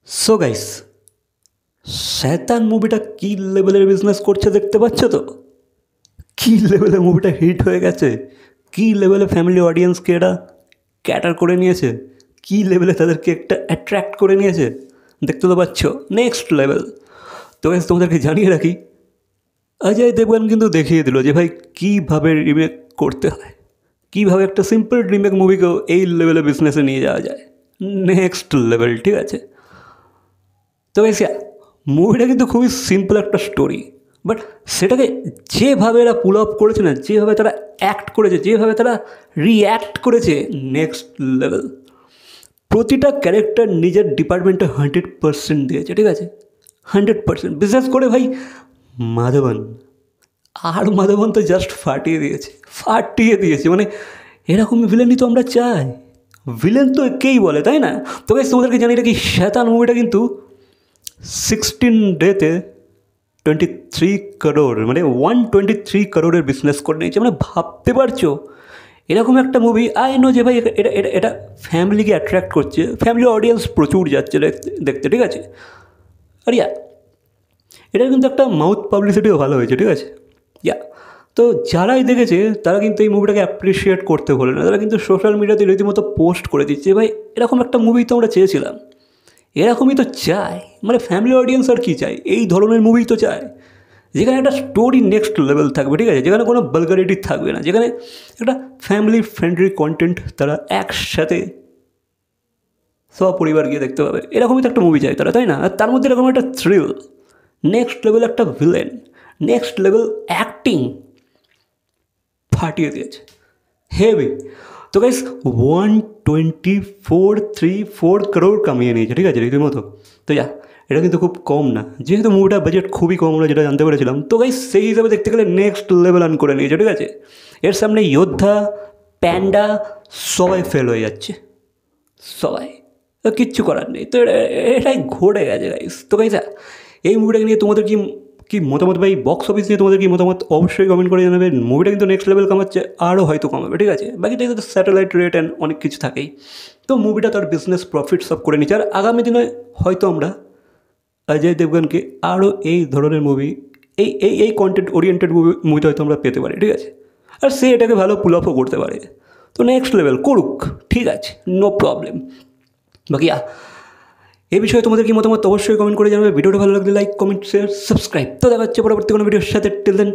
So guys शैतान মুভিটা কি লেভেলের বিজনেস করছে দেখতে পাচ্ছ তো। কি লেভেলে মুভিটা হিট হয়ে গেছে, কি লেভেলে ফ্যামিলি অডিয়েন্সকে এটা ক্যাটার করে নিয়েছে, কি লেভেলে তাদেরকে একটা অ্যাট্রাক্ট করে নিয়েছে দেখতে তো পাচ্ছ। Next level. তো গাইস তোমাদেরকে জানিয়ে রাখি, অজয় দেবগন কিন্তু দেখিয়ে দিল যে ভাই কীভাবে রিমেক করতে হয়, কীভাবে একটা সিম্পল রিমেক মুভিকেও এই লেভেলে বিজনেসে নিয়ে যাওয়া যায়। নেক্সট লেভেল, ঠিক আছে। তো গাইস মুভিটা কিন্তু খুবই সিম্পল একটা স্টোরি, বাট সেটাকে যেভাবে এরা পুল আপ করেছে না, যেভাবে তারা অ্যাক্ট করেছে, যেভাবে তারা রিঅ্যাক্ট করেছে, নেক্সট লেভেল। প্রতিটা ক্যারেক্টার নিজের ডিপার্টমেন্টে 100% দিয়েছে, ঠিক আছে, 100%। বিশেষ করে ভাই মাধবন, আর মাধবন তো জাস্ট ফাটিয়ে দিয়েছে। মানে এরকম ভিলেনই তো আমরা চাই, ভিলেন তো একেই বলে, তাই না? তো গাইস তোমাদেরকে জানি এটা কি শয়তান মুভিটা কিন্তু 16 ডেতে 23 করোড়, মানে 123 করোড়ের বিজনেস করে নিয়েছে। মানে ভাবতে পারছো এরকম একটা মুভি। আই নো যে ভাই এটা এটা এটা ফ্যামিলিকে অ্যাট্রাক্ট করছে, ফ্যামিলি অডিয়েন্স প্রচুর যাচ্ছে দেখতে, ঠিক আছে। আর এটার কিন্তু একটা মাউথ পাবলিসিটিও ভালো হয়েছে, ঠিক আছে। তো যারাই দেখেছে তারা কিন্তু এই মুভিটাকে অ্যাপ্রিসিয়েট করতে বলে না, তারা কিন্তু সোশ্যাল মিডিয়াতে রীতিমতো পোস্ট করে দিচ্ছে ভাই এরকম একটা মুভি তো আমরা চেয়েছিলাম, এরকমই তো চাই। মানে ফ্যামিলি অডিয়েন্স আর কী চাই, এই ধরনের মুভি তো চায়, যেখানে একটা স্টোরি নেক্সট লেভেল থাকবে, ঠিক আছে, যেখানে কোনো ভালগারিটি থাকবে না, যেখানে একটা ফ্যামিলি ফ্রেন্ডলি কন্টেন্ট তারা একসাথে পরিবার গিয়ে দেখতে পাবে, এরকমই তো একটা মুভি চাই তারা, তাই না? আর তার মধ্যে এরকম একটা থ্রিল, নেক্সট লেভেল একটা ভিলেন, নেক্সট লেভেল অ্যাক্টিং ফাটিয়ে দিয়েছে, হেভি। তো গাইস 124 করোড় কামিয়ে নিয়েছে, ঠিক আছে, রীতিমতো। তো এটা কিন্তু খুব কম না, যেহেতু মুভিটার বাজেট খুবই কম, আমরা যেটা জানতে পেরেছিলাম। তো গাইস সেই হিসাবে দেখতে গেলে নেক্সট লেভেল আর্ন করে নিয়েছে, ঠিক আছে। এর সামনে যোদ্ধা, প্যান্ডা সবাই ফেল হয়ে যাচ্ছে, সবাই, কিচ্ছু করার নেই। তো এটাই ঘটে গেছে গাইস। তো গাইস এই মুভিটাকে নিয়ে তোমাদের কি মতামত, ভাই বক্স অফিস নিয়ে তোমাদের কি মতামত অবশ্যই কমেন্ট করে জানাবেন। মুভিটা কিন্তু নেক্সট লেভেল কামাচ্ছে, আরও হয়তো কমাবে, ঠিক আছে। বাকিটা কিন্তু স্যাটেলাইট রেট অ্যান্ড অনেক কিছু থাকেই। তো মুভিটা তার বিজনেস প্রফিট সব করে নিচ্ছে, আর আগামী দিনে হয়তো আমরা অজয় দেবগনকে আরও এই ধরনের মুভি, এই কন্টেন্ট ওরিয়েন্টেড মুভিটা হয়তো আমরা পেতে পারি, ঠিক আছে। আর সে এটাকে ভালো পুল আপও করতে পারে। তো নেক্সট লেভেল করুক, ঠিক আছে, নো প্রবলেম। বাকি এই বিষয়ে তোমাদের কি মতামত অবশ্যই কমেন্ট করে জানাবে। ভিডিওটা ভালো লাগলে লাইক, কমেন্ট, শেয়ার, সাবস্ক্রাইব। তো দেখা হচ্ছে পরবর্তী কোনো ভিডিওর সাথে। Till then